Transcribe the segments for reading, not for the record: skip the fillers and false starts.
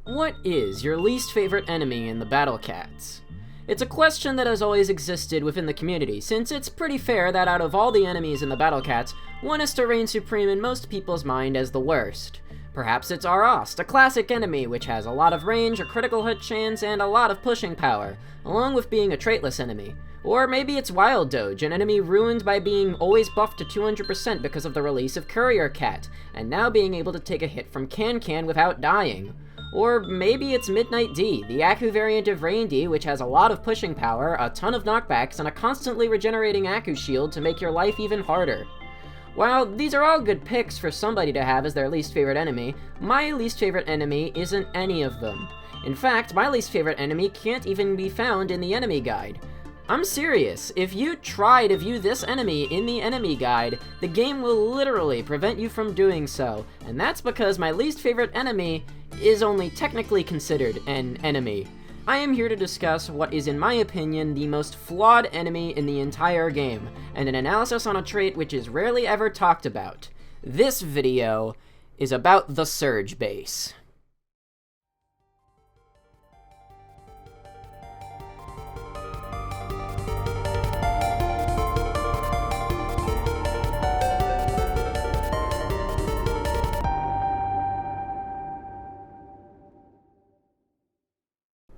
What is your least favorite enemy in the Battle Cats? It's a question that has always existed within the community, since it's pretty fair that out of all the enemies in the Battle Cats, one is to reign supreme in most people's mind as the worst. Perhaps it's Arast, a classic enemy which has a lot of range, a critical hit chance, and a lot of pushing power, along with being a traitless enemy. Or maybe it's Wild Doge, an enemy ruined by being always buffed to 200% because of the release of Courier Cat, and now being able to take a hit from Can without dying. Or maybe it's Midnight D, the Aku variant of Rain D, which has a lot of pushing power, a ton of knockbacks, and a constantly regenerating Aku shield to make your life even harder. While these are all good picks for somebody to have as their least favorite enemy, my least favorite enemy isn't any of them. In fact, my least favorite enemy can't even be found in the enemy guide. I'm serious, if you try to view this enemy in the enemy guide, the game will literally prevent you from doing so, and that's because my least favorite enemy is only technically considered an enemy. I am here to discuss what is, in my opinion, the most flawed enemy in the entire game, and an analysis on a trait which is rarely ever talked about. This video is about the Surge base.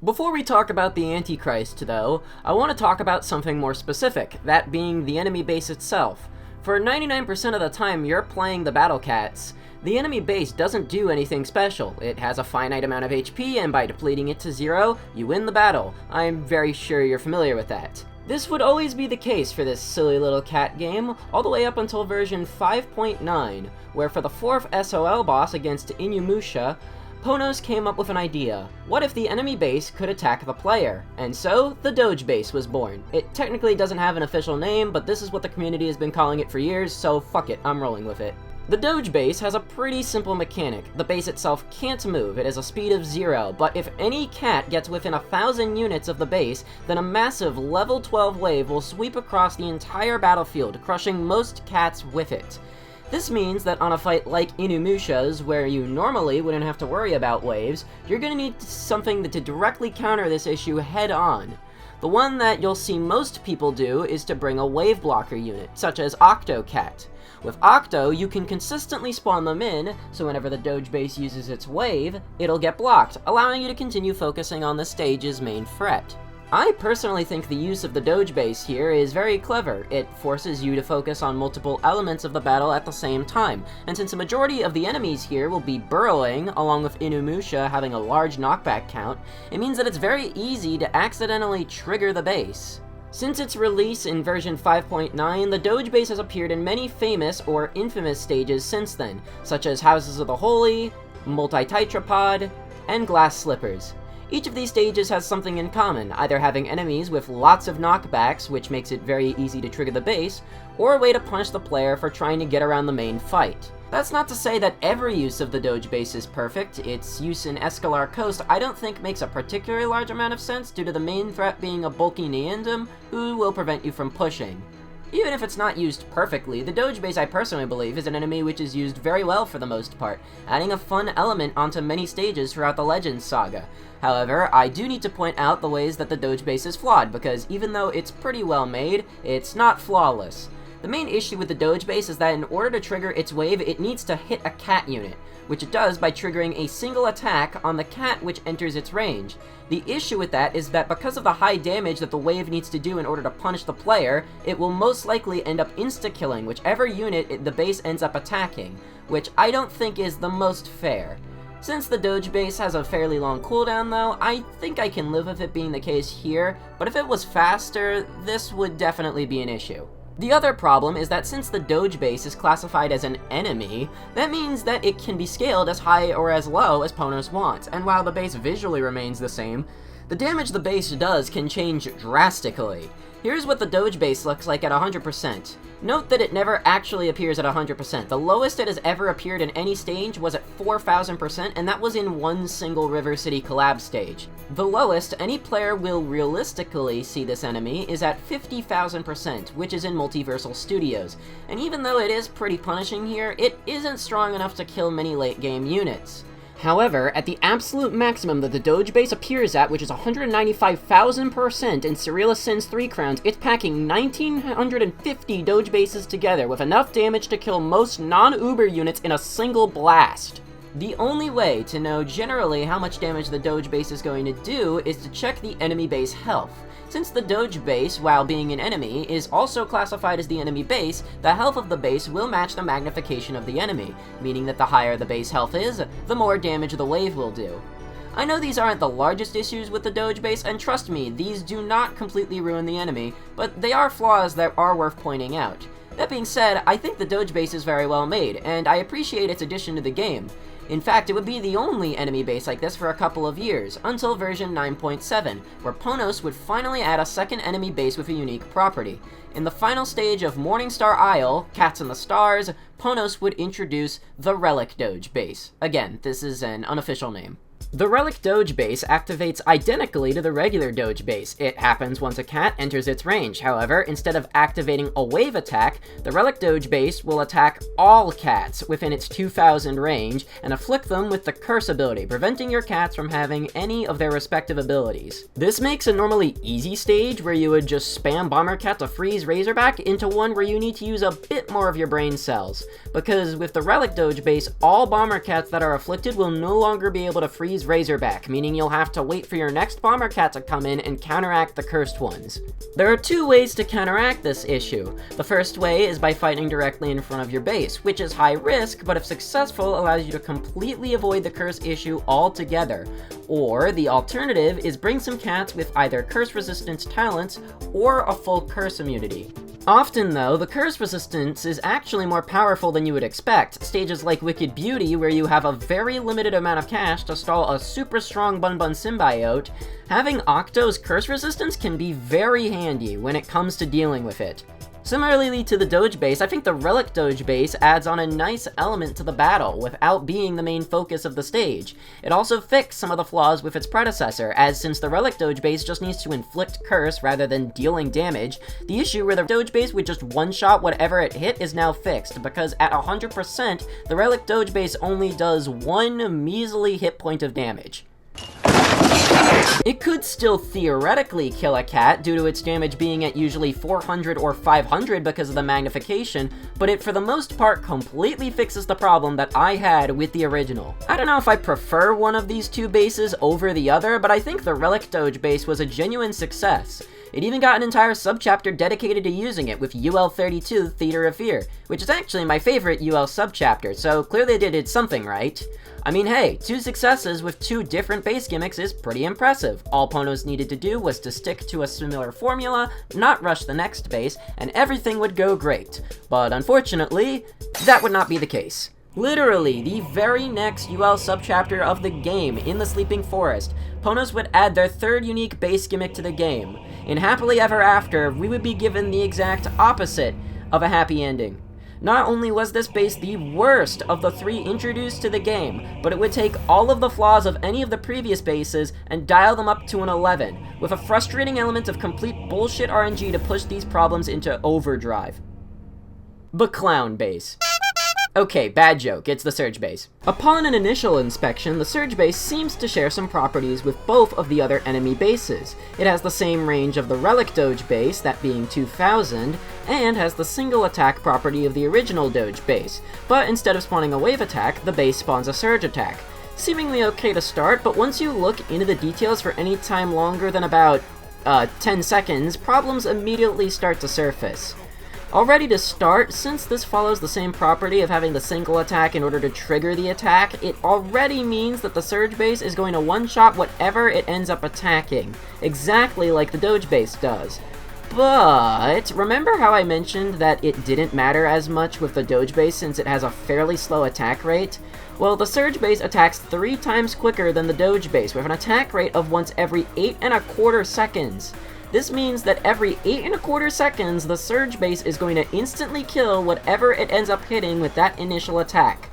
Before we talk about the Antichrist, though, I want to talk about something more specific, that being the enemy base itself. For 99% of the time you're playing the Battle Cats, the enemy base doesn't do anything special. It has a finite amount of HP, and by depleting it to 0, you win the battle. I'm very sure you're familiar with that. This would always be the case for this silly little cat game, all the way up until version 5.9, where for the 4th SOL boss against Inuyasha, Ponos came up with an idea. What if the enemy base could attack the player? And so, the Doge base was born. It technically doesn't have an official name, but this is what the community has been calling it for years, so fuck it, I'm rolling with it. The Doge base has a pretty simple mechanic. The base itself can't move, it has a speed of 0, but if any cat gets within 1,000 units of the base, then a massive level 12 wave will sweep across the entire battlefield, crushing most cats with it. This means that on a fight like Inuyasha's, where you normally wouldn't have to worry about waves, you're gonna need something to directly counter this issue head on. The one that you'll see most people do is to bring a wave blocker unit, such as Octocat. With Octo, you can consistently spawn them in, so whenever the Doge base uses its wave, it'll get blocked, allowing you to continue focusing on the stage's main threat. I personally think the use of the Doge base here is very clever. It forces you to focus on multiple elements of the battle at the same time, and since a majority of the enemies here will be burrowing, along with Inuyasha having a large knockback count, it means that it's very easy to accidentally trigger the base. Since its release in version 5.9, the Doge base has appeared in many famous or infamous stages since then, such as Houses of the Holy, Multi-Tetrapod, and Glass Slippers. Each of these stages has something in common, either having enemies with lots of knockbacks, which makes it very easy to trigger the base, or a way to punish the player for trying to get around the main fight. That's not to say that every use of the Doge base is perfect. Its use in Escalar Coast I don't think makes a particularly large amount of sense due to the main threat being a bulky Neandum who will prevent you from pushing. Even if it's not used perfectly, the Doge base I personally believe is an enemy which is used very well for the most part, adding a fun element onto many stages throughout the Legends saga. However, I do need to point out the ways that the Doge base is flawed, because even though it's pretty well made, it's not flawless. The main issue with the Doge base is that in order to trigger its wave, it needs to hit a cat unit, which it does by triggering a single attack on the cat which enters its range. The issue with that is that because of the high damage that the wave needs to do in order to punish the player, it will most likely end up insta-killing whichever unit the base ends up attacking, which I don't think is the most fair. Since the Doge base has a fairly long cooldown though, I think I can live with it being the case here, but if it was faster, this would definitely be an issue. The other problem is that since the Doge base is classified as an enemy, that means that it can be scaled as high or as low as Ponos wants, and while the base visually remains the same, the damage the base does can change drastically. Here's what the Doge base looks like at 100%. Note that it never actually appears at 100%. The lowest it has ever appeared in any stage was at 4,000%, and that was in one single River City collab stage. The lowest any player will realistically see this enemy is at 50,000%, which is in Multiversal Studios. And even though it is pretty punishing here, it isn't strong enough to kill many late game units. However, at the absolute maximum that the Doge base appears at, which is 195,000% in Surrealist Sin's 3 crowns, it's packing 1,950 Doge bases together with enough damage to kill most non-Uber units in a single blast. The only way to know generally how much damage the Doge base is going to do is to check the enemy base health. Since the Doge base, while being an enemy, is also classified as the enemy base, the health of the base will match the magnification of the enemy, meaning that the higher the base health is, the more damage the wave will do. I know these aren't the largest issues with the Doge base, and trust me, these do not completely ruin the enemy, but they are flaws that are worth pointing out. That being said, I think the Doge base is very well made, and I appreciate its addition to the game. In fact, it would be the only enemy base like this for a couple of years, until version 9.7, where Ponos would finally add a second enemy base with a unique property. In the final stage of Morningstar Isle, Cats in the Stars, Ponos would introduce the Relic Doge base. Again, this is an unofficial name. The Relic Doge base activates identically to the regular Doge base. It happens once a cat enters its range. However, instead of activating a wave attack, the Relic Doge base will attack all cats within its 2,000 range and afflict them with the Curse ability, preventing your cats from having any of their respective abilities. This makes a normally easy stage where you would just spam Bomber Cat to freeze Razorback into one where you need to use a bit more of your brain cells. Because with the Relic Doge base, all Bomber Cats that are afflicted will no longer be able to freeze Razorback, meaning you'll have to wait for your next Bomber Cat to come in and counteract the cursed ones. There are two ways to counteract this issue. The first way is by fighting directly in front of your base, which is high risk, but if successful, allows you to completely avoid the curse issue altogether. Or the alternative is bring some cats with either curse resistance talents or a full curse immunity. Often, though, the curse resistance is actually more powerful than you would expect. Stages like Wicked Beauty, where you have a very limited amount of cash to stall a super strong Bun Bun symbiote, having Octo's curse resistance can be very handy when it comes to dealing with it. Similarly to the Doge base, I think the Relic Doge base adds on a nice element to the battle without being the main focus of the stage. It also fixed some of the flaws with its predecessor, as since the Relic Doge base just needs to inflict curse rather than dealing damage, the issue where the Doge base would just one-shot whatever it hit is now fixed, because at 100%, the Relic Doge base only does one measly hit point of damage. It could still theoretically kill a cat due to its damage being at usually 400 or 500 because of the magnification, but it for the most part completely fixes the problem that I had with the original. I don't know if I prefer one of these two bases over the other, but I think the Relic Doge base was a genuine success. It even got an entire subchapter dedicated to using it with UL32 Theater of Fear, which is actually my favorite UL subchapter, so clearly they did something right. I mean, hey, 2 successes with 2 different base gimmicks is pretty impressive. All Ponos needed to do was to stick to a similar formula, not rush the next base, and everything would go great. But unfortunately, that would not be the case. Literally, the very next UL subchapter of the game, in the Sleeping Forest, Ponos would add their 3rd unique base gimmick to the game. In Happily Ever After, we would be given the exact opposite of a happy ending. Not only was this base the worst of the 3 introduced to the game, but it would take all of the flaws of any of the previous bases and dial them up to an 11, with a frustrating element of complete bullshit RNG to push these problems into overdrive. The Clown base. Okay, bad joke, it's the Surge base. Upon an initial inspection, the Surge base seems to share some properties with both of the other enemy bases. It has the same range of the Relic Doge base, that being 2,000, and has the single attack property of the original Doge base, but instead of spawning a wave attack, the base spawns a Surge attack. Seemingly okay to start, but once you look into the details for any time longer than about 10 seconds, problems immediately start to surface. Already to start, since this follows the same property of having the single attack in order to trigger the attack, it already means that the Surge base is going to one-shot whatever it ends up attacking, exactly like the Doge base does. But remember how I mentioned that it didn't matter as much with the Doge base since it has a fairly slow attack rate? Well, the Surge base attacks 3 times quicker than the Doge base, with an attack rate of once every 8¼ seconds. This means that every 8¼ seconds, the Surge base is going to instantly kill whatever it ends up hitting with that initial attack.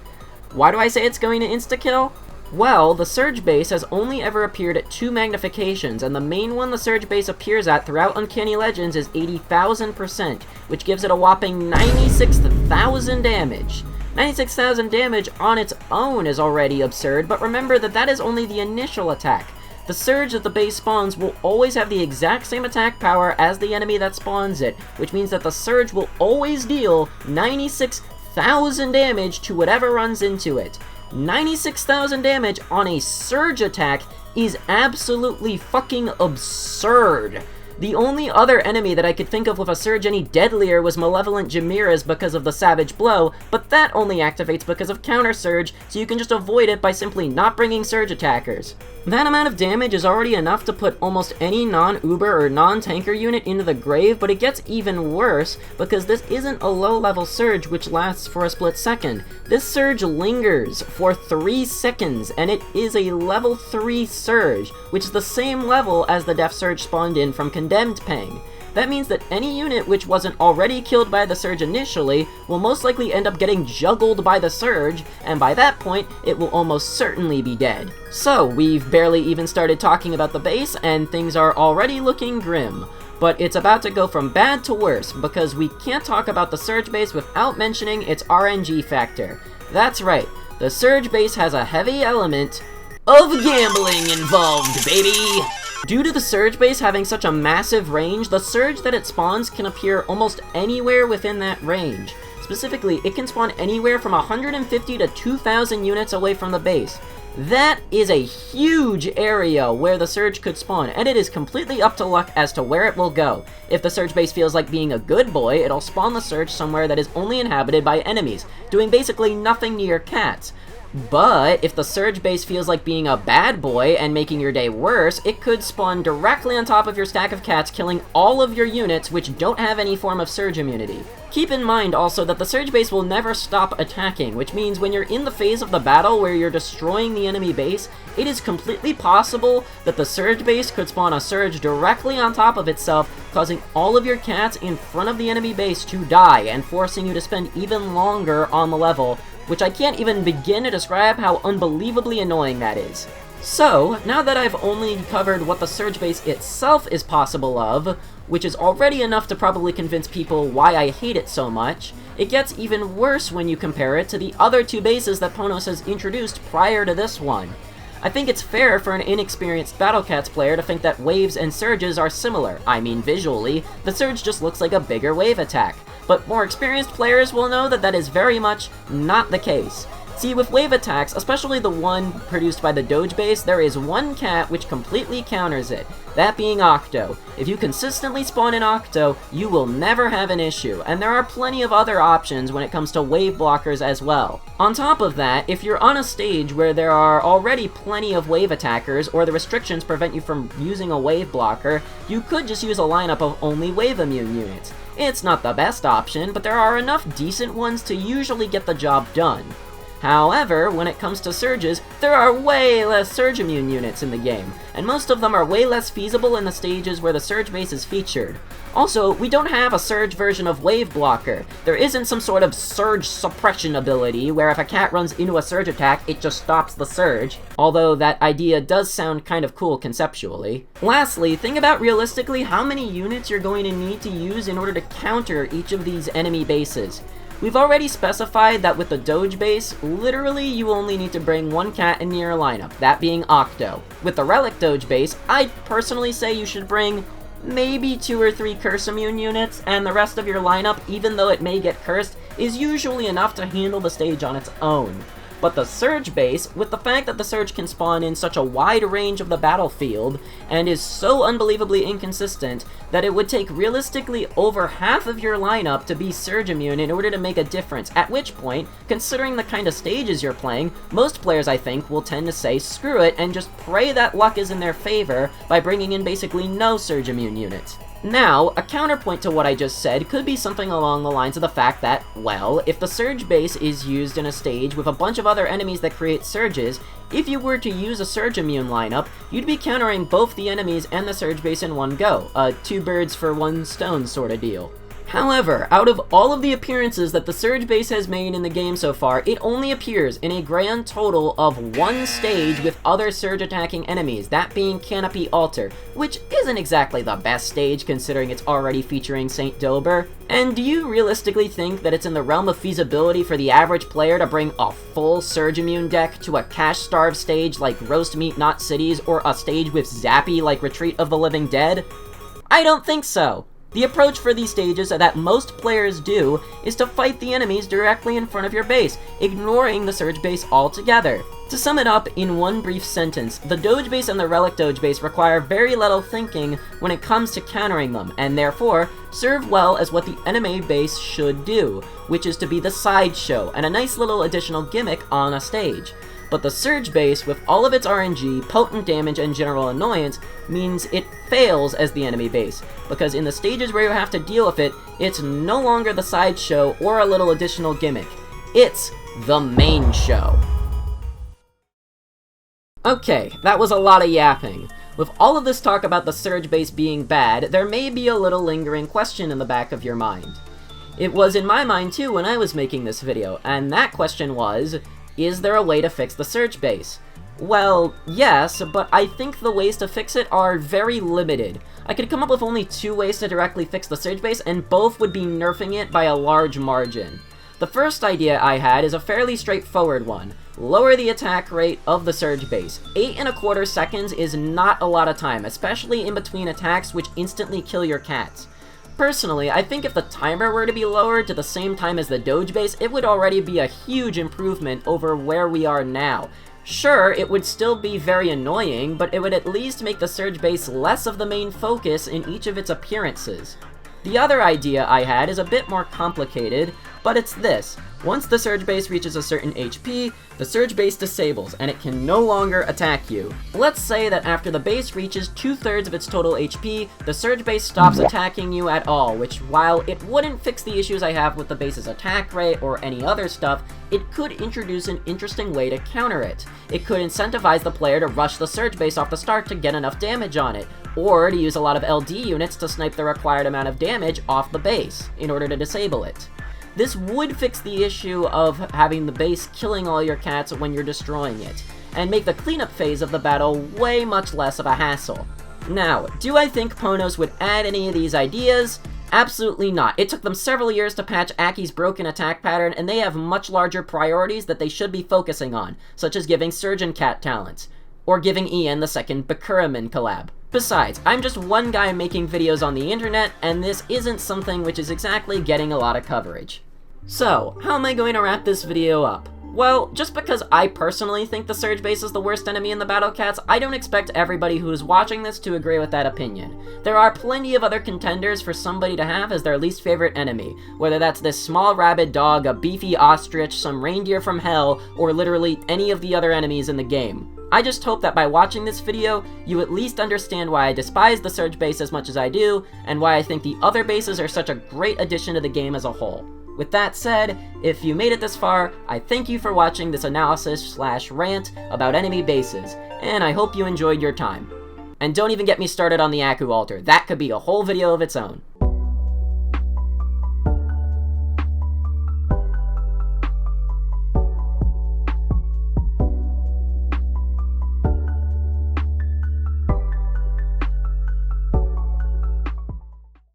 Why do I say it's going to insta-kill? Well, the Surge base has only ever appeared at 2 magnifications, and the main one the Surge base appears at throughout Uncanny Legends is 80,000%, which gives it a whopping 96,000 damage. 96,000 damage on its own is already absurd, but remember that that is only the initial attack. The surge that the base spawns will always have the exact same attack power as the enemy that spawns it, which means that the surge will always deal 96,000 damage to whatever runs into it. 96,000 damage on a surge attack is absolutely fucking absurd. The only other enemy that I could think of with a surge any deadlier was Malevolent Jamiras because of the Savage Blow, but that only activates because of Counter Surge, so you can just avoid it by simply not bringing surge attackers. That amount of damage is already enough to put almost any non-Uber or non-tanker unit into the grave, but it gets even worse because this isn't a low-level surge which lasts for a split second. This surge lingers for 3 seconds, and it is a level 3 surge, which is the same level as the Death Surge spawned in from Condemned Pang. That means that any unit which wasn't already killed by the surge initially will most likely end up getting juggled by the surge, and by that point, it will almost certainly be dead. So, we've barely even started talking about the base, and things are already looking grim. But it's about to go from bad to worse, because we can't talk about the surge base without mentioning its RNG factor. That's right, the surge base has a heavy element of gambling involved, baby! Due to the surge base having such a massive range, the surge that it spawns can appear almost anywhere within that range. Specifically, it can spawn anywhere from 150 to 2,000 units away from the base. That is a huge area where the surge could spawn, and it is completely up to luck as to where it will go. If the surge base feels like being a good boy, it'll spawn the surge somewhere that is only inhabited by enemies, doing basically nothing to your cats. But if the surge base feels like being a bad boy and making your day worse, it could spawn directly on top of your stack of cats, killing all of your units which don't have any form of surge immunity. Keep in mind also that the surge base will never stop attacking, which means when you're in the phase of the battle where you're destroying the enemy base, it is completely possible that the surge base could spawn a surge directly on top of itself, causing all of your cats in front of the enemy base to die and forcing you to spend even longer on the level, which I can't even begin to describe how unbelievably annoying that is. So, now that I've only covered what the surge base itself is possible of, which is already enough to probably convince people why I hate it so much, it gets even worse when you compare it to the other two bases that Ponos has introduced prior to this one. I think it's fair for an inexperienced Battle Cats player to think that waves and surges are similar. I mean, visually, the surge just looks like a bigger wave attack. But more experienced players will know that that is very much not the case. See, with wave attacks, especially the one produced by the Doge base, there is one cat which completely counters it, that being Octo. If you consistently spawn in Octo, you will never have an issue, and there are plenty of other options when it comes to wave blockers as well. On top of that, if you're on a stage where there are already plenty of wave attackers, or the restrictions prevent you from using a wave blocker, you could just use a lineup of only wave immune units. It's not the best option, but there are enough decent ones to usually get the job done. However, when it comes to surges, there are way less surge immune units in the game, and most of them are way less feasible in the stages where the surge base is featured. Also, we don't have a surge version of Wave Blocker. There isn't some sort of surge suppression ability where if a cat runs into a surge attack, it just stops the surge, although that idea does sound kind of cool conceptually. Lastly, think about realistically how many units you're going to need to use in order to counter each of these enemy bases. We've already specified that with the Doge base, literally you only need to bring one cat into your lineup, that being Octo. With the Relic Doge base, I'd personally say you should bring maybe 2 or 3 curse immune units, and the rest of your lineup, even though it may get cursed, is usually enough to handle the stage on its own. But the Surge base, with the fact that the Surge can spawn in such a wide range of the battlefield, and is so unbelievably inconsistent, that it would take realistically over half of your lineup to be Surge immune in order to make a difference, at which point, considering the kind of stages you're playing, most players I think will tend to say screw it and just pray that luck is in their favor by bringing in basically no Surge immune units. Now, a counterpoint to what I just said could be something along the lines of the fact that, well, if the Surge base is used in a stage with a bunch of other enemies that create surges, if you were to use a Surge immune lineup, you'd be countering both the enemies and the Surge base in one go, a 2 birds for 1 stone sort of deal. However, out of all of the appearances that the Surge base has made in the game so far, it only appears in a grand total of 1 stage with other Surge attacking enemies, that being Canopy Altar, which isn't exactly the best stage considering it's already featuring St. Dober. And do you realistically think that it's in the realm of feasibility for the average player to bring a full Surge immune deck to a cash-starved stage like Roast Meat Not Cities or a stage with Zappy like Retreat of the Living Dead? I don't think so. The approach for these stages that most players do is to fight the enemies directly in front of your base, ignoring the Surge base altogether. To sum it up in one brief sentence, the Doge base and the Relic Doge base require very little thinking when it comes to countering them, and therefore serve well as what the enemy base should do, which is to be the sideshow and a nice little additional gimmick on a stage. But the Surge base, with all of its RNG, potent damage, and general annoyance, means it fails as the enemy base, because in the stages where you have to deal with it, it's no longer the sideshow or a little additional gimmick. It's the main show. Okay, that was a lot of yapping. With all of this talk about the Surge base being bad, there may be a little lingering question in the back of your mind. It was in my mind too when I was making this video, and that question was, is there a way to fix the Surge base? Well, yes, but I think the ways to fix it are very limited. I could come up with only 2 ways to directly fix the Surge base, and both would be nerfing it by a large margin. The first idea I had is a fairly straightforward one. Lower the attack rate of the Surge base. 8¼ seconds is not a lot of time, especially in between attacks which instantly kill your cats. Personally, I think if the timer were to be lowered to the same time as the Doge base, it would already be a huge improvement over where we are now. Sure, it would still be very annoying, but it would at least make the Surge base less of the main focus in each of its appearances. The other idea I had is a bit more complicated, but it's this. Once the Surge base reaches a certain HP, the Surge base disables, and it can no longer attack you. Let's say that after the base reaches 2/3 of its total HP, the Surge base stops attacking you at all, which while it wouldn't fix the issues I have with the base's attack rate or any other stuff, it could introduce an interesting way to counter it. It could incentivize the player to rush the Surge base off the start to get enough damage on it, or to use a lot of LD units to snipe the required amount of damage off the base in order to disable it. This would fix the issue of having the base killing all your cats when you're destroying it, and make the cleanup phase of the battle way much less of a hassle. Now, do I think Ponos would add any of these ideas? Absolutely not. It took them several years to patch Aki's broken attack pattern, and they have much larger priorities that they should be focusing on, such as giving Surgeon Cat talents, or giving Ian the second Bakuraman collab. Besides, I'm just one guy making videos on the internet, and this isn't something which is exactly getting a lot of coverage. So, how am I going to wrap this video up? Well, just because I personally think the Surge base is the worst enemy in the Battle Cats, I don't expect everybody who is watching this to agree with that opinion. There are plenty of other contenders for somebody to have as their least favorite enemy, whether that's this small rabid dog, a beefy ostrich, some reindeer from hell, or literally any of the other enemies in the game. I just hope that by watching this video, you at least understand why I despise the Surge base as much as I do, and why I think the other bases are such a great addition to the game as a whole. With that said, if you made it this far, I thank you for watching this analysis/rant about enemy bases, and I hope you enjoyed your time. And don't even get me started on the Aku altar, that could be a whole video of its own.